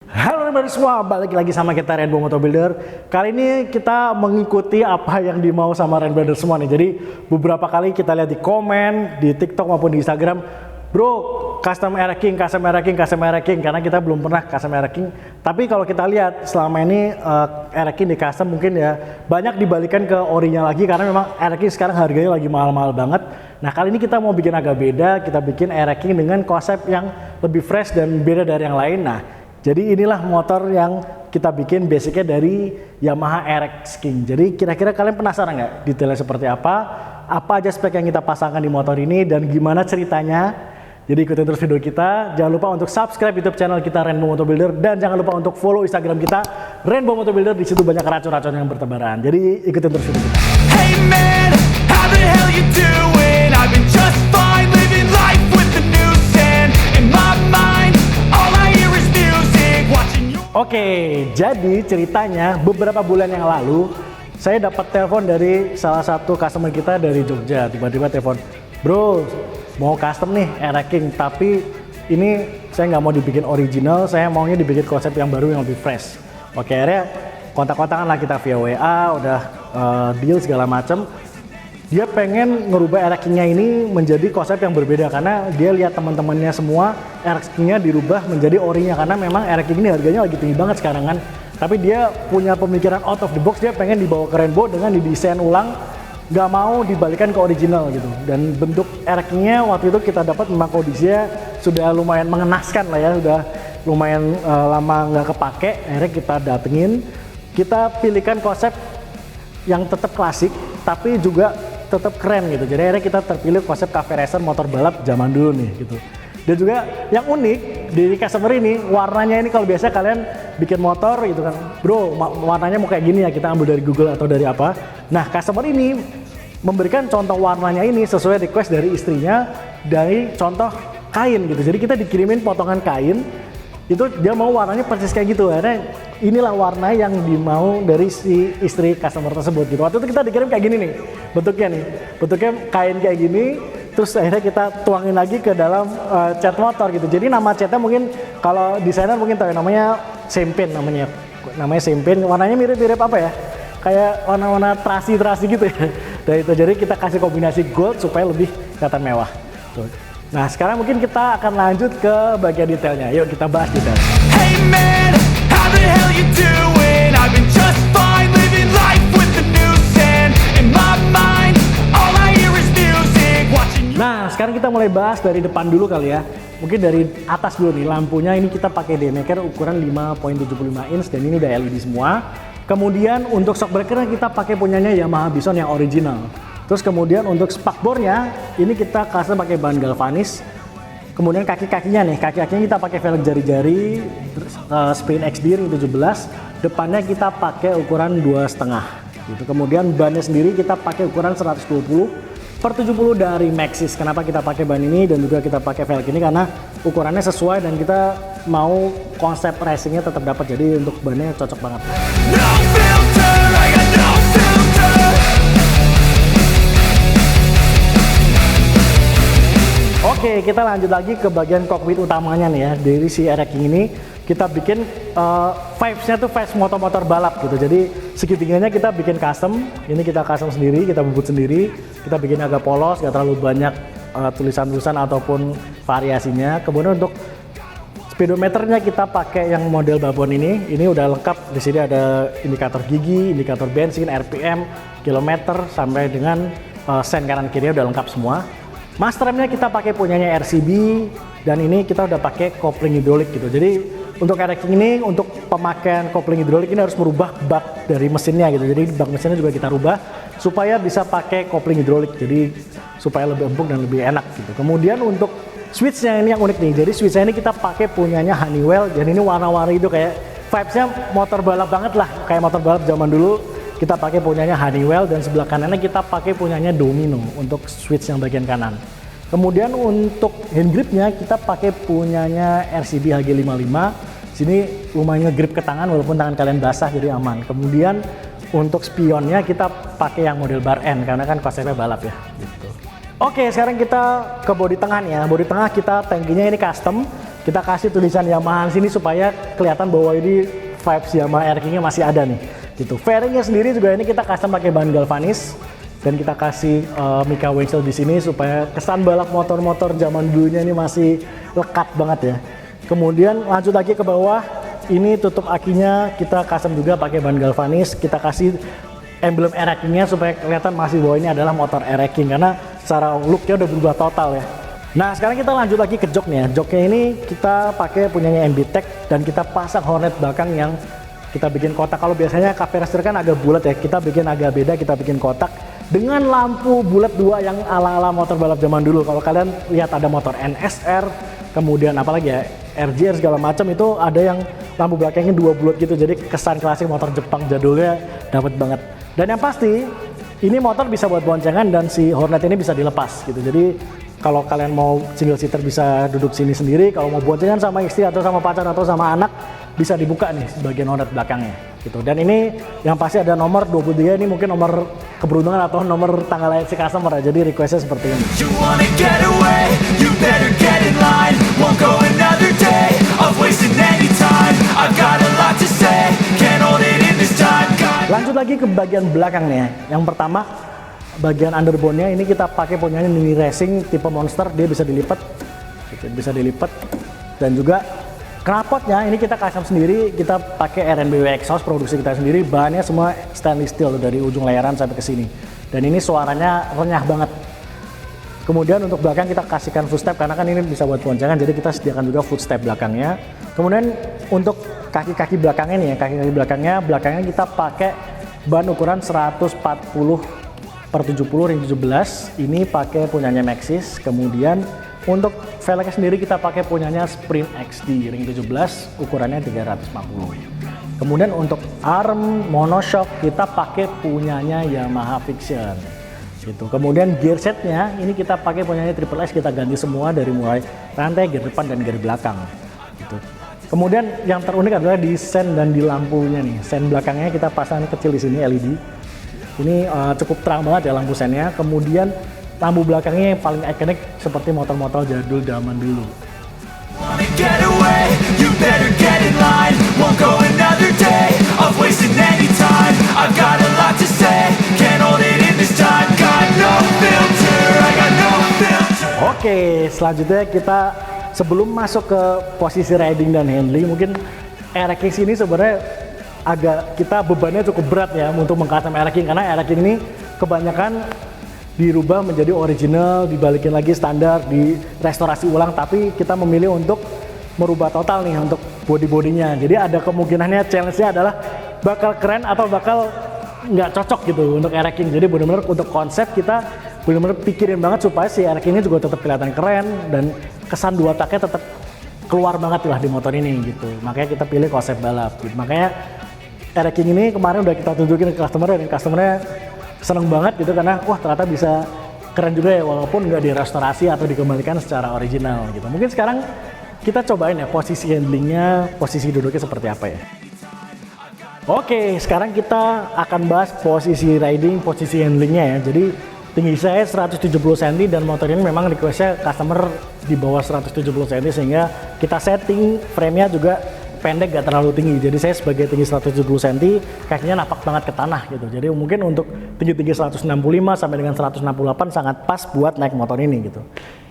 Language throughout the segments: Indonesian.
Halo teman-teman semua, balik lagi sama kita Rainbow Motor Builder. Kali ini kita mengikuti apa yang dimau sama Rainbow Builder semua nih. Jadi beberapa kali kita lihat di komen, di TikTok maupun di Instagram, bro, custom ereking, karena kita belum pernah custom ereking. Tapi kalau kita lihat selama ini ereking di custom mungkin ya banyak dibalikan ke orinya lagi, karena memang ereking sekarang harganya lagi mahal-mahal banget. Nah kali ini kita mau bikin agak beda, kita bikin ereking dengan konsep yang lebih fresh dan beda dari yang lain. Nah jadi inilah motor yang kita bikin basicnya dari Yamaha RX King. Jadi kira-kira kalian penasaran nggak detailnya seperti apa aja spek yang kita pasangkan di motor ini dan gimana ceritanya? Jadi ikutin terus video kita. Jangan lupa untuk subscribe YouTube channel kita Rainbow Motor Builder dan jangan lupa untuk follow Instagram kita Rainbow Motor Builder. Di situ banyak racun-racun yang bertebaran. Jadi ikutin terus video kita. Hey man, how the hell you doing? I've been just fine living life with the news and in my mind all I hear is music watching you. Oke, jadi ceritanya beberapa bulan yang lalu saya dapat telepon dari salah satu customer kita dari Jogja. Tiba-tiba telepon, bro, mau custom nih ereking, tapi ini saya nggak mau dibikin original, saya maunya dibikin konsep yang baru yang lebih fresh. Oke, akhirnya kontak-kontakan lah kita via WA, udah deal segala macam. Dia pengen ngerubah erekingnya ini menjadi konsep yang berbeda karena dia lihat teman-temannya semua erekingnya dirubah menjadi orinya, karena memang ereking ini harganya lagi tinggi banget sekarang kan. Tapi dia punya pemikiran out of the box, dia pengen dibawa ke Rainbow dengan didesain ulang, nggak mau dibalikan ke original gitu. Dan bentuk erekingnya waktu itu kita dapat memang kondisinya sudah lumayan mengenaskan lah ya, sudah lumayan lama nggak kepake. Akhirnya kita datengin, kita pilihkan konsep yang tetap klasik tapi juga tetap keren gitu. Jadi akhirnya kita terpilih konsep cafe racer motor balap zaman dulu nih gitu. Dan juga yang unik di customer ini, warnanya ini kalau biasa kalian bikin motor gitu kan, bro warnanya mau kayak gini ya, kita ambil dari Google atau dari apa. Nah customer ini memberikan contoh warnanya ini sesuai request dari istrinya, dari contoh kain gitu. Jadi kita dikirimin potongan kain, itu dia mau warnanya persis kayak gitu. Akhirnya inilah warna yang dimau dari si istri customer tersebut gitu. Waktu itu kita dikirim kayak gini nih bentuknya kain kayak gini. Terus akhirnya kita tuangin lagi ke dalam cat motor gitu. Jadi nama catnya mungkin kalau desainer mungkin tahu ya, namanya champagne namanya champagne. Warnanya mirip-mirip apa ya, kayak warna-warna terasi gitu ya. Dan itu jadi kita kasih kombinasi gold supaya lebih kelihatan mewah tuh. Nah sekarang mungkin kita akan lanjut ke bagian detailnya. Yuk kita bahas detail. Hey man, how the hell you doing? I've been just fine living life with the news and in my mind all I hear is music watching you. Nah sekarang kita mulai bahas dari depan dulu kali ya. Mungkin dari atas dulu nih, lampunya ini kita pakai Daymaker ukuran 5.75 inch dan ini udah LED semua. Kemudian untuk shockbreakernya kita pakai punyanya Yamaha Bison yang original. Terus kemudian untuk spakbornya ini kita custom pakai bahan galvanis. Kemudian kaki-kakinya kita pakai velg jari-jari Spin XD 17. Depannya kita pakai ukuran 2,5 gitu. Kemudian bannya sendiri kita pakai ukuran 120/70 dari Maxxis. Kenapa kita pakai ban ini dan juga kita pakai velg ini, karena ukurannya sesuai dan kita mau konsep racingnya tetap dapat. Jadi untuk bannya cocok banget. No filter, I got no filter. Oke, kita lanjut lagi ke bagian cockpit utamanya nih ya. Dari si ereking ini kita bikin vibes-nya tuh vibes motor-motor balap gitu. Jadi segitiganya kita bikin custom. Ini kita custom sendiri, kita bubut sendiri. Kita bikin agak polos, gak terlalu banyak tulisan-tulisan ataupun variasinya. Kemudian untuk speedometernya kita pakai yang model babon ini. Ini udah lengkap. Di sini ada indikator gigi, indikator bensin, RPM, kilometer sampai dengan sen kanan kiri udah lengkap semua. Master remnya kita pakai punyanya RCB dan ini kita udah pakai kopling hidrolik gitu. Jadi untuk ereking ini, untuk pemakaian kopling hidrolik ini harus merubah bak dari mesinnya gitu. Jadi bak mesinnya juga kita rubah supaya bisa pakai kopling hidrolik. Jadi supaya lebih empuk dan lebih enak gitu. Kemudian untuk switchnya ini yang unik nih. Jadi switchnya ini kita pakai punyanya Honeywell dan ini warna-warni itu kayak vibesnya motor balap banget lah, kayak motor balap zaman dulu. Kita pakai punyanya Honeywell dan sebelah kanannya kita pakai punyanya Domino untuk switch yang bagian kanan. Kemudian untuk hand gripnya kita pakai punyanya RCB HG55. Sini lumayan ngegrip ke tangan walaupun tangan kalian basah jadi aman. Kemudian untuk spionnya kita pakai yang model bar N karena kan konsepnya balap ya. Gitu. Oke, sekarang kita ke bodi tengah nih ya. Bodi tengah kita tangkinya ini custom. kita kasih tulisan Yamaha sini supaya kelihatan bahwa ini vibes Yamaha Air King-nya masih ada nih gitu. Fairingnya sendiri juga ini kita custom pakai bahan galvanis dan kita kasih Mika Winchell di sini supaya kesan balap motor-motor zaman dulunya ini masih lekat banget ya. Kemudian lanjut lagi ke bawah, ini tutup akinya kita custom juga pakai bahan galvanis, kita kasih emblem Air King-nya supaya kelihatan masih bahwa ini adalah motor Air King karena secara look-nya udah berubah total ya. Nah sekarang kita lanjut lagi ke joknya. Joknya ini kita pakai punyanya MB-Tech dan kita pasang hornet belakang yang kita bikin kotak. Kalau biasanya Cafe Racer kan agak bulat ya, kita bikin agak beda, kita bikin kotak dengan lampu bulat 2 yang ala-ala motor balap zaman dulu. Kalau kalian lihat ada motor NSR, kemudian apalagi ya RGR segala macam itu ada yang lampu belakangnya 2 bulat gitu. Jadi kesan klasik motor Jepang jadulnya dapat banget. Dan yang pasti ini motor bisa buat boncengan dan si Hornet ini bisa dilepas gitu. Jadi kalau kalian mau single seater bisa duduk sini sendiri, kalau mau boncengan sama istri atau sama pacar atau sama anak bisa dibuka nih bagian Hornet belakangnya gitu. Dan ini yang pasti ada nomor 23, ini mungkin nomor keberuntungan atau nomor tanggal lahir si customer ya. Jadi requestnya seperti ini. You wanna get away, you better get in line. Won't go another day of wasting any time. I've got a lot to say, can't hold it in this time. Lanjut lagi ke bagian belakang nih ya. Yang pertama bagian underbone-nya ini kita pakai punyanya Nini Racing tipe Monster, dia bisa dilipat gitu, bisa dilipat. Dan juga knalpotnya ini kita custom sendiri, kita pakai RNBW exhaust produksi kita sendiri, bahannya semua stainless steel dari ujung layaran sampai ke sini. Dan ini suaranya renyah banget. Kemudian untuk belakang kita kasihkan footstep karena kan ini bisa buat boncengan, jadi kita sediakan juga footstep belakangnya. Kemudian untuk kaki-kaki belakangnya nih ya, kaki-kaki belakangnya kita pakai ban ukuran 140/70 ring 17. Ini pakai punyanya Maxxis. Kemudian untuk velgnya sendiri kita pakai punyanya Sprint XD ring 17 ukurannya 340. Kemudian untuk arm monoshock kita pakai punyanya Yamaha Fiction gitu. Kemudian gear setnya ini kita pakai punyanya Triple S, kita ganti semua dari mulai rantai, gear depan dan gear belakang gitu. Kemudian yang terunik adalah di sen dan di lampunya nih. Sen belakangnya kita pasang kecil di sini LED. Ini cukup terang banget ya lampu sennya. Kemudian lampu belakangnya yang paling ikonik seperti motor-motor jadul zaman dulu. Wanna get away, you better get in line. Won't go another day of wasting any time. I've got a lot to say, can't hold it in this time. Got no filter, I got no filter. Oke, selanjutnya kita sebelum masuk ke posisi riding dan handling, mungkin Air King ini sebenarnya agak kita bebannya cukup berat ya untuk mengcustom Air King, karena Air King ini kebanyakan dirubah menjadi original, dibalikin lagi standar, direstorasi ulang, tapi kita memilih untuk merubah total nih untuk body-bodinya. Jadi ada kemungkinannya challenge-nya adalah bakal keren atau bakal nggak cocok gitu untuk Air King. Jadi benar-benar untuk konsep kita benar-benar pikirin banget supaya si Air King ini juga tetap kelihatan keren dan kesan dua taknya tetap keluar banget lah di motor ini gitu. Makanya kita pilih konsep balap gitu. Makanya Air King ini kemarin udah kita tunjukin ke customer dan customernya seneng banget gitu karena wah ternyata bisa keren juga ya walaupun nggak direstorasi atau dikembalikan secara original gitu. Mungkin sekarang kita cobain ya posisi handlingnya, posisi duduknya seperti apa ya. Oke, sekarang kita akan bahas posisi riding, posisi handlingnya ya. Jadi tinggi saya 170 cm dan motor ini memang requestnya customer di bawah 170 cm sehingga kita setting frame-nya juga pendek, gak terlalu tinggi. Jadi saya sebagai tinggi 170 cm kakinya napak banget ke tanah gitu. Jadi mungkin untuk tinggi-tinggi 165 sampai dengan 168 sangat pas buat naik motor ini gitu.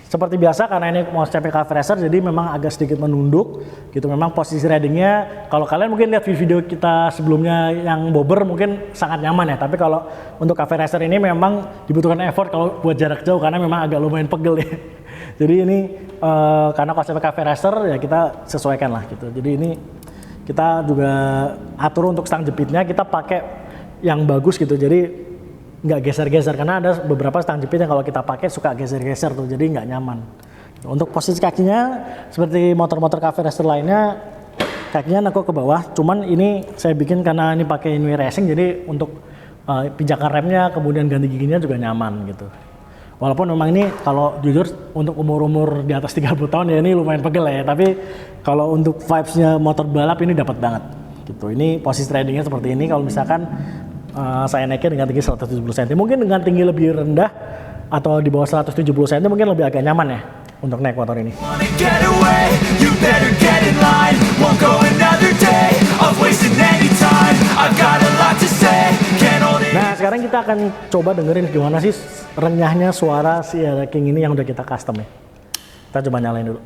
Seperti biasa karena ini mau CP Cafe Racer jadi memang agak sedikit menunduk gitu. Memang posisi ridingnya kalau kalian mungkin lihat video kita sebelumnya yang bobber mungkin sangat nyaman ya. Tapi kalau untuk Cafe Racer ini memang dibutuhkan effort kalau buat jarak jauh karena memang agak lumayan pegel ya. Jadi ini karena konsep Cafe Racer ya kita sesuaikan lah gitu. Jadi ini kita juga atur untuk stang jepitnya kita pakai yang bagus gitu. Jadi nggak geser-geser karena ada beberapa stang jepit yang kalau kita pakai suka geser-geser tuh jadi nggak nyaman. Untuk posisi kakinya seperti motor-motor Cafe Racer lainnya kakinya nengok ke bawah. Cuman ini saya bikin karena ini pakai Inwi Racing jadi untuk pijakan remnya kemudian ganti giginya juga nyaman gitu. Walaupun memang ini kalau jujur untuk umur-umur di atas 30 tahun ya ini lumayan pegel ya. Tapi kalau untuk vibes-nya motor balap ini dapat banget gitu. Ini posisi ridingnya seperti ini. Kalau misalkan saya naiknya dengan tinggi 170 cm. Mungkin dengan tinggi lebih rendah atau di bawah 170 cm mungkin lebih agak nyaman ya. untuk naik motor ini. Wanna get away, you better get in line. Won't go another day of wasting any time. I've got a lot to say, can't hold it. Nah, sekarang kita akan coba dengerin gimana sih renyahnya suara si Air King ini yang udah kita custom ya. Kita coba nyalain dulu.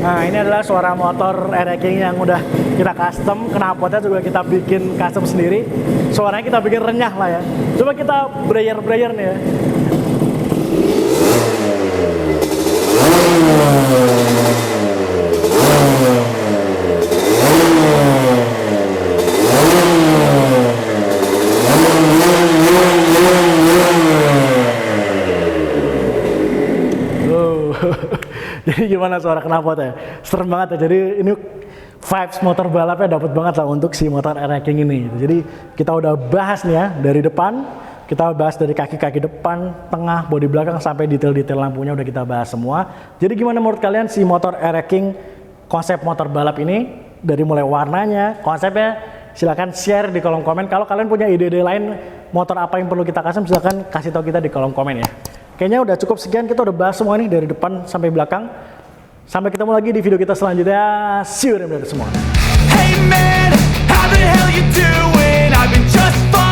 Nah, ini adalah suara motor Air King yang udah kita custom, knalpotnya juga kita bikin custom sendiri. Suaranya kita bikin renyah lah ya. Coba kita brayer nih ya. Jadi gimana suara knalpotnya? Serem banget ya. Jadi ini vibes motor balapnya dapat banget lah untuk si motor Air King ini. Jadi kita udah bahas nih ya dari depan, kita bahas dari kaki-kaki depan, tengah, bodi belakang sampai detail-detail lampunya udah kita bahas semua. Jadi gimana menurut kalian si motor Air King konsep motor balap ini dari mulai warnanya, konsepnya? Silahkan share di kolom komen. Kalau kalian punya ide-ide lain motor apa yang perlu kita custom, silahkan kasih tahu kita di kolom komen ya. Kayaknya udah cukup sekian, kita udah bahas semua nih dari depan sampai belakang. Sampai ketemu lagi di video kita selanjutnya. See you semua. Hey man, how the hell you doing? I've been just fine.